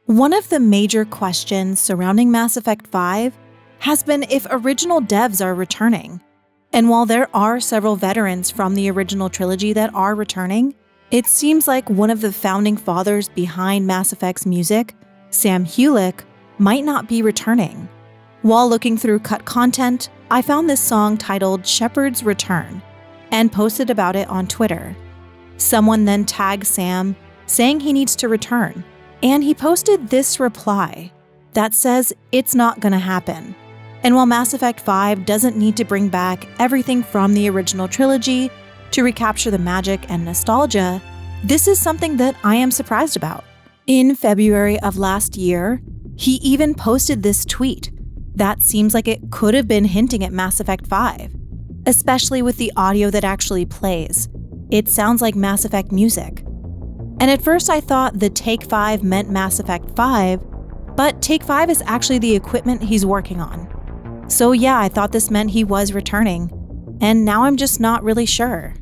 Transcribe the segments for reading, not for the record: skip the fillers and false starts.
One of the major questions surrounding Mass Effect 5 has been if original devs are returning. And while there are several veterans from the original trilogy that are returning, it seems like one of the founding fathers behind Mass Effect's music, Sam Hulick, might not be returning. While looking through cut content, I found this song titled Shepard's Return and posted about it on Twitter. Someone then tagged Sam, saying he needs to return, and he posted this reply that says it's not gonna happen. And while Mass Effect 5 doesn't need to bring back everything from the original trilogy to recapture the magic and nostalgia, this is something that I am surprised about. In February of last year, he even posted this tweet that seems like it could have been hinting at Mass Effect 5, especially with the audio that actually plays. It sounds like Mass Effect music. And at first I thought the Take 5 meant Mass Effect 5, but Take 5 is actually the equipment he's working on. So yeah, I thought this meant he was returning, and now I'm just not really sure.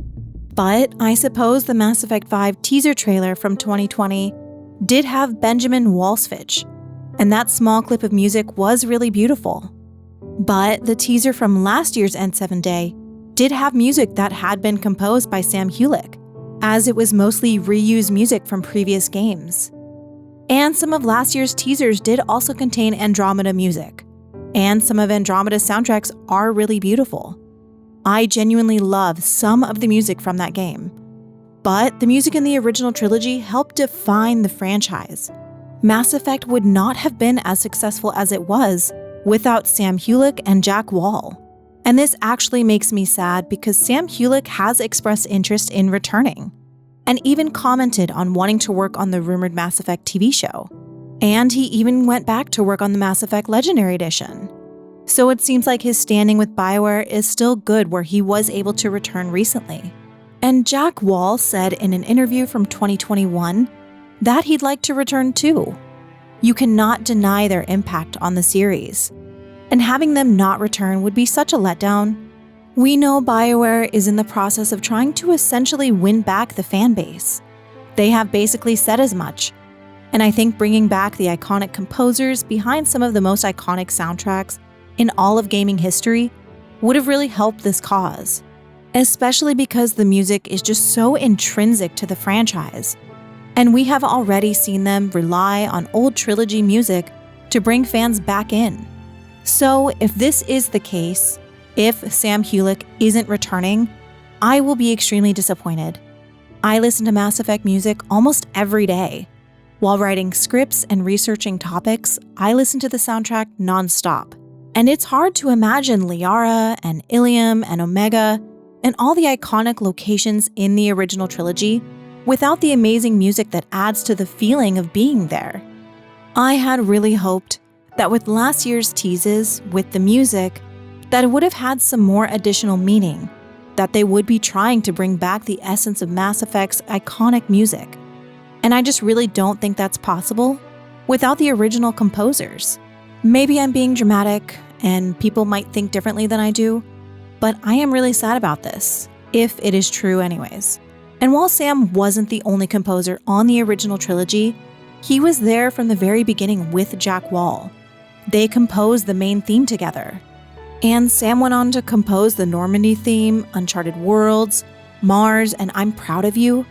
But I suppose the Mass Effect 5 teaser trailer from 2020 did have Benjamin Walsvich, and that small clip of music was really beautiful. But the teaser from last year's N7 Day did have music that had been composed by Sam Hulick, as it was mostly reused music from previous games. And some of last year's teasers did also contain Andromeda music, and some of Andromeda's soundtracks are really beautiful. I genuinely love some of the music from that game. But the music in the original trilogy helped define the franchise. Mass Effect would not have been as successful as it was without Sam Hulick and Jack Wall. And this actually makes me sad because Sam Hulick has expressed interest in returning, and even commented on wanting to work on the rumored Mass Effect TV show. And he even went back to work on the Mass Effect Legendary Edition. So it seems like his standing with BioWare is still good where he was able to return recently. And Jack Wall said in an interview from 2021 that he'd like to return too. You cannot deny their impact on the series, and having them not return would be such a letdown. We know BioWare is in the process of trying to essentially win back the fan base. They have basically said as much, and I think bringing back the iconic composers behind some of the most iconic soundtracks in all of gaming history would have really helped this cause, especially because the music is just so intrinsic to the franchise, and we have already seen them rely on old trilogy music to bring fans back in. So if this is the case, if Sam Hulick isn't returning, I will be extremely disappointed. I listen to Mass Effect music almost every day. While writing scripts and researching topics, I listen to the soundtrack nonstop. And it's hard to imagine Liara and Ilium and Omega and all the iconic locations in the original trilogy without the amazing music that adds to the feeling of being there. I had really hoped that with last year's teases, with the music, that it would have had some more additional meaning, that they would be trying to bring back the essence of Mass Effect's iconic music. And I just really don't think that's possible without the original composers. Maybe I'm being dramatic, and people might think differently than I do, but I am really sad about this, if it is true anyways. And while Sam wasn't the only composer on the original trilogy, he was there from the very beginning with Jack Wall. They composed the main theme together. And Sam went on to compose the Normandy theme, Uncharted Worlds, Mars, and I'm Proud of You,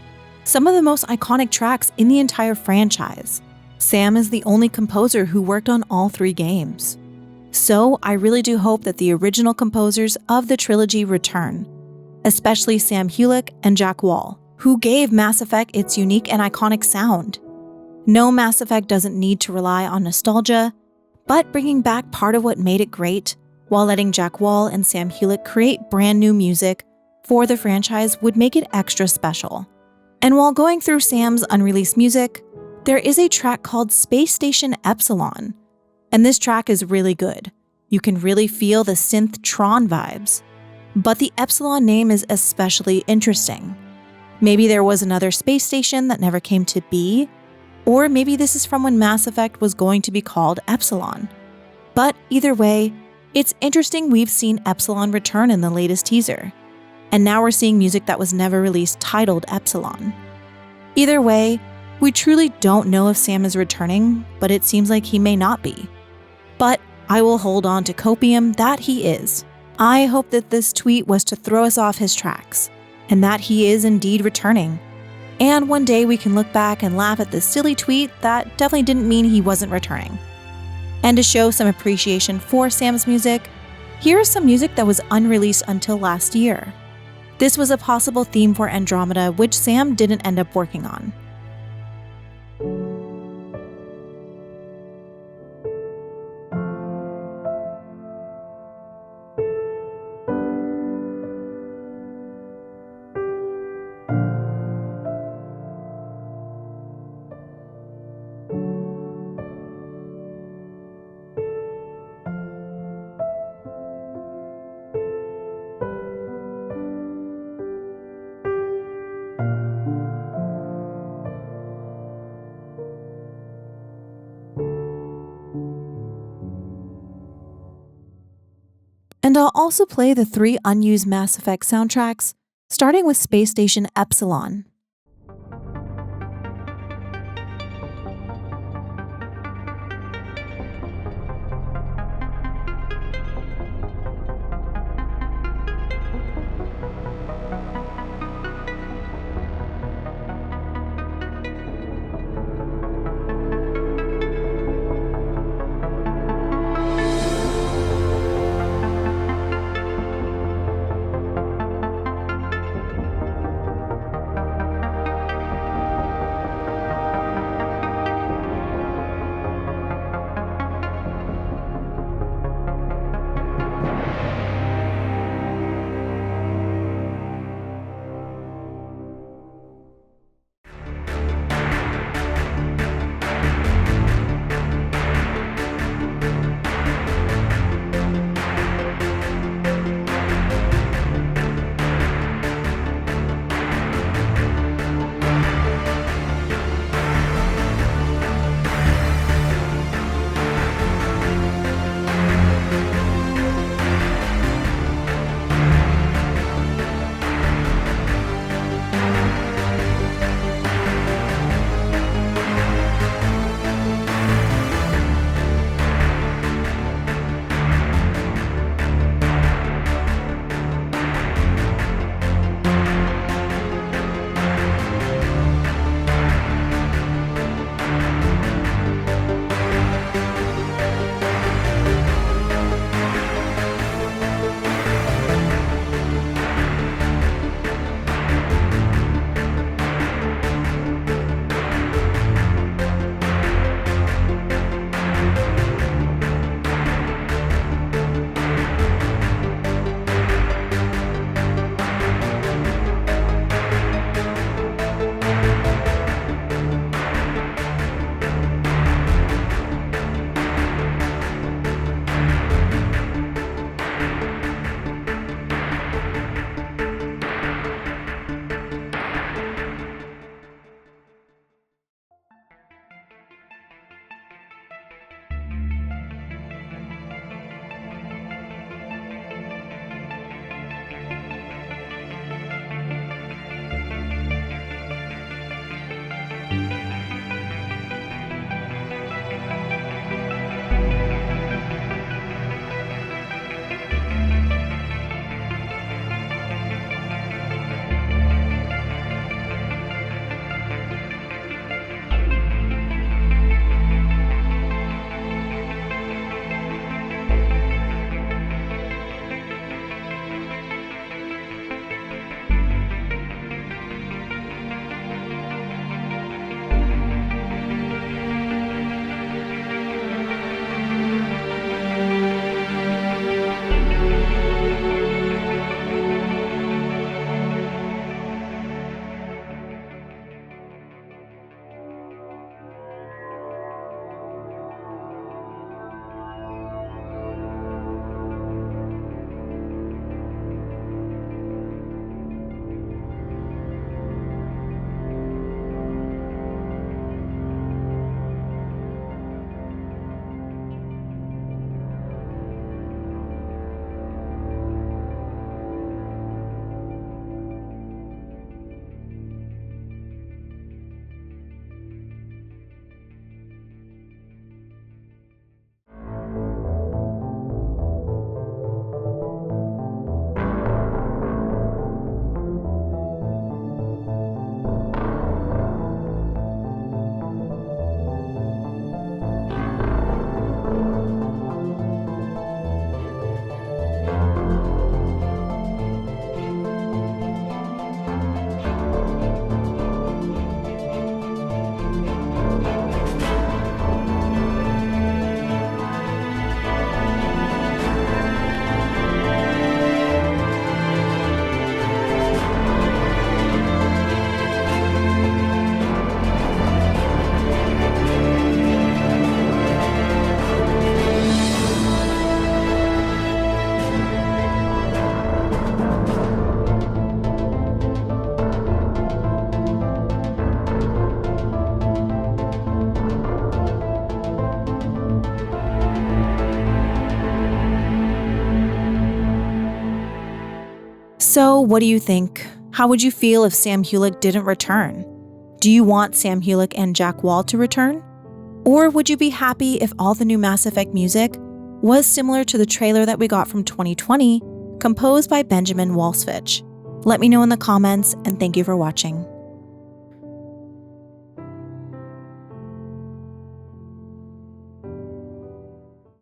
some of the most iconic tracks in the entire franchise. Sam is the only composer who worked on all 3 games. So I really do hope that the original composers of the trilogy return, especially Sam Hulick and Jack Wall, who gave Mass Effect its unique and iconic sound. No, Mass Effect doesn't need to rely on nostalgia, but bringing back part of what made it great, while letting Jack Wall and Sam Hulick create brand new music for the franchise would make it extra special. And while going through Sam's unreleased music, there is a track called Space Station Epsilon, and this track is really good. You can really feel the synth Tron vibes. But the Epsilon name is especially interesting. Maybe there was another space station that never came to be, or maybe this is from when Mass Effect was going to be called Epsilon. But either way, it's interesting we've seen Epsilon return in the latest teaser, and now we're seeing music that was never released titled Epsilon. Either way, We truly don't know if Sam is returning, but it seems like he may not be. But I will hold on to copium that he is. I hope that this tweet was to throw us off his tracks, and that he is indeed returning. And one day we can look back and laugh at this silly tweet that definitely didn't mean he wasn't returning. And to show some appreciation for Sam's music, here is some music that was unreleased until last year. This was a possible theme for Andromeda, which Sam didn't end up working on. And I'll also play the 3 unused Mass Effect soundtracks, starting with Space Station Epsilon. So, what do you think? How would you feel if Sam Hulick didn't return? Do you want Sam Hulick and Jack Wall to return? Or would you be happy if all the new Mass Effect music was similar to the trailer that we got from 2020, composed by Benjamin Walsvich? Let me know in the comments, and thank you for watching.